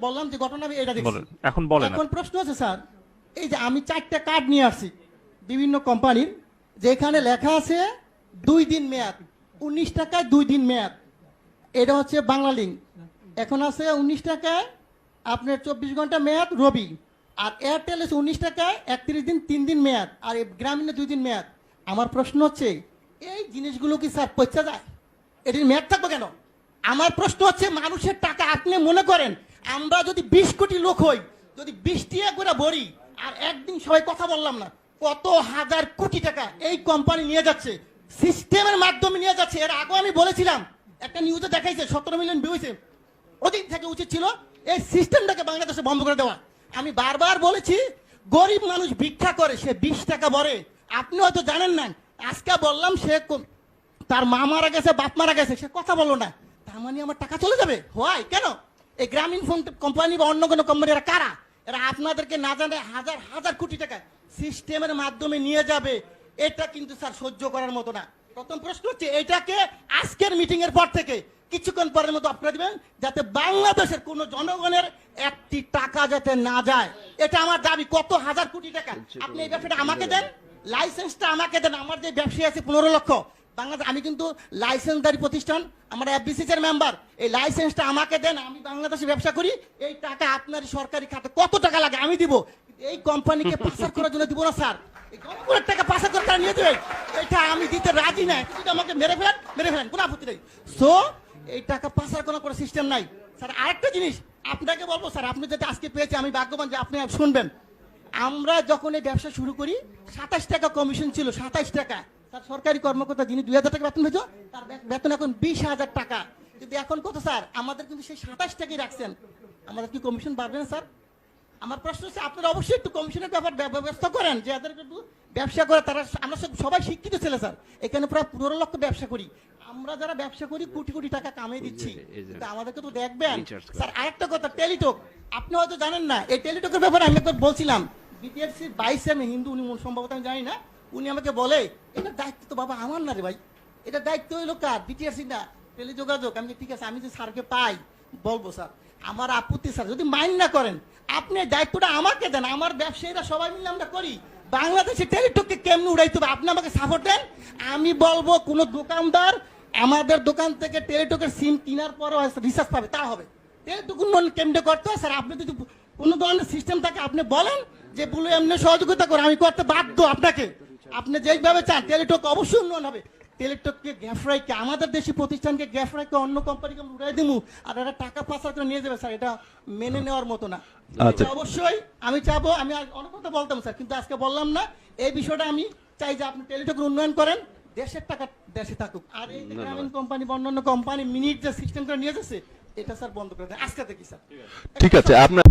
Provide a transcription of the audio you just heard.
বললাম যে ঘটনা আমি এটা দেখছি। এখন বলেন। এখন প্রশ্ন আছে স্যার, এই যে আমি 4টা কার্ড নিয়ে আসছি বিভিন্ন কোম্পানির, যেখানে লেখা আছে 2 দিন মেয়াদ, 19 টাকায় 2 দিন মেয়াদ। এটা হচ্ছে বাংলালিংক। এখন আছে 19 টাকায় আপনার 24 ঘন্টা মেয়াদ রবি। আর এয়ারটেল আছে 19 টাকায় 31 দিন 3 দিন মেয়াদ, আর গ্রামীণে 2 দিন মেয়াদ। আমার প্রশ্ন হচ্ছে এই জিনিসগুলো কি স্যার পয়সা যায়? এটির মেয়াদ থাকবে কেন? আমার প্রশ্ন হচ্ছে মানুষের টাকা আপনি মনে করেন আমরা যদি 20 কোটি লোক হই, যদি 20 টাকা করে ভরি, আর একদিন সবাই কথা বললাম না, কত হাজার কোটি টাকা এই কোম্পানি নিয়ে যাচ্ছে, সিস্টেমের মাধ্যমে নিয়ে যাচ্ছে। এর আগে আমি বলেছিলাম, একটা নিউজে দেখাইছে 17 মিলিয়ন ভিউ হয়েছে। ওদিন থেকে উচিত ছিল এই সিস্টেমটাকে বাংলাদেশে বন্ধ করে দেওয়া। আমি বারবার বলেছি গরিব মানুষ ভিক্ষা করে, সে 20 টাকা ভরে। আপনি হয়তো জানেন না, আজকে বললাম সে তার মা মারা গেছে, বাপ মারা গেছে, সে কথা বললো না, তার মানে আমার টাকা চলে যাবে? হয় কেন? এই গ্রামীণ ফোন কোম্পানি বা অন্য কোনো কোম্পানি এরা কারা? এরা আপনাদেরকে না জানে হাজার হাজার কোটি টাকা সিস্টেমের মাধ্যমে নিয়ে যাবে। এটা কিন্তু স্যার সহ্য করার মতো না। প্রথম প্রশ্ন হচ্ছে এটাকে আজকের মিটিং এর পর থেকে কিছুক্ষণ পরের মতো অফ করে দিবেন, যাতে বাংলাদেশের কোনো জনগণের একটি টাকা যাতে না যায়। এটা আমার দাবি। কত হাজার কোটি টাকা আপনি এই ব্যবসাটা আমাকে দেন, লাইসেন্সটা আমাকে দেন। আমার যে ব্যবসায়ী আছে 15 লক্ষ বাংলাদেশ, আমি কিন্তু লাইসেন্সদারি প্রতিষ্ঠান, আমরা এফবিসিসি এর মেম্বার। এই লাইসেন্সটা আমাকে দেন, আমি বাংলাদেশে ব্যবসা করি। এই টাকা আপনার সরকারি খাতে কত টাকা লাগে আমি দিব, এই কোম্পানিকে পাচার করার জন্য দিব না স্যার। এই জনগণের টাকা পাচার করে তারা নিয়ে দেবে, এটা আমি দিতে রাজি নাই। যদি আমাকে মেরে ফেলেন কোনো আপত্তি নেই। সো এই টাকা পাচার করার কোনো সিস্টেম নাই স্যার। আরেকটা জিনিস আপনাকে বলবো স্যার, আপনি যেটা আজকে পেয়েছে আমি ভাগ্যবান যে আপনি শুনবেন। আমরা যখন এই ব্যবসা শুরু করি 27 টাকা কমিশন ছিল, 27 টাকা। স্যার সরকারি কর্মকর্তা যিনি 2000 টাকা বেতন পেয়েছো, তার বেতন এখন 20,000 টাকা। কিন্তু এখন কত স্যার? আমাদের কিন্তু সেই 27 টাকাই রাখছেন। আমাদের কি কমিশন বাড়বে না স্যার? আমার প্রশ্ন হচ্ছে আপনারা অবশ্যই একটু কমিশনের ব্যাপার ব্যবস্থা করেন, যে যাদের একটু ব্যবসা করে তারা। আমরা সবাই শিক্ষিত ছেলে স্যার, এখানে প্রায় 15 লক্ষ ব্যবসা করি। আমরা যারা ব্যবসা করি কোটি কোটি টাকা কামিয়ে দিচ্ছি, কিন্তু আমাদেরকে তো দেখবেন স্যার। আরেকটা কথা, টেলিটক আপনি হয়তো জানেন না। এই টেলিটকের ব্যাপারে আমি একবার বলছিলাম, বিটিআরসির 22 আমি হিন্দু, উনি সম্ভবত আমি জানি না, উনি আমাকে বলে এটা দায়িত্ব তো বাবা আমার না রে ভাই, এটা দায়িত্ব হইলো কার? বিটিআরসি না, টেলিযোগাযোগ। আমি ঠিক আছে, আমি যে স্যারকে পাই বলবো স্যার, আমার আপত্তি স্যার যদি মাইন্ড না করেন, আপনি দায়িত্বটা আমাকে দেন। আমার ব্যবসায়ীরা সবাই মিলে আমরা করি। বাংলাদেশে টেলিটককে কেমনি উড়াইতে হবে আপনি আমাকে সাপোর্ট দেন। আমি বলবো কোন দোকানদার আমাদের দোকান থেকে টেলিটকের সিম কেনার পরও রিচার্জ পাবে, তা হবে। টেলিটক উন্নয়ন কেমনে করতে হয় স্যার, আপনি যদি কোনো ধরনের সিস্টেম থাকে আপনি বলেন যে বলে এমনি সহযোগিতা করে, আমি করতে বাধ্য আপনাকে। আপনি যেভাবে চান টেলিটক অবশ্যই উন্নয়ন হবে। টেলিটককে গ্যাফরাইকে, আমাদের দেশি প্রতিষ্ঠানকে গ্যাফরাইকে অন্য কোম্পানিকে উড়াই দিব, আর এরা টাকা পাচার করে নিয়ে যাবে স্যার, এটা মেনে নেওয়ার মতো না। অবশ্যই আমি চাবো, আমি অনেক কথা বলতাম স্যার, কিন্তু আজকে বললাম না। এই বিষয়টা আমি চাই যে আপনি টেলিটকের উন্নয়ন করেন, দেশের টাকা দেশে থাকুক। আর এই গ্রামীণ কোম্পানি বা অন্যান্য কোম্পানি মিনিট যে সিস্টেম করে নিয়ে যাচ্ছে, এটা স্যার বন্ধ করে দেন আজকে থেকে স্যার। ঠিক আছে আপনার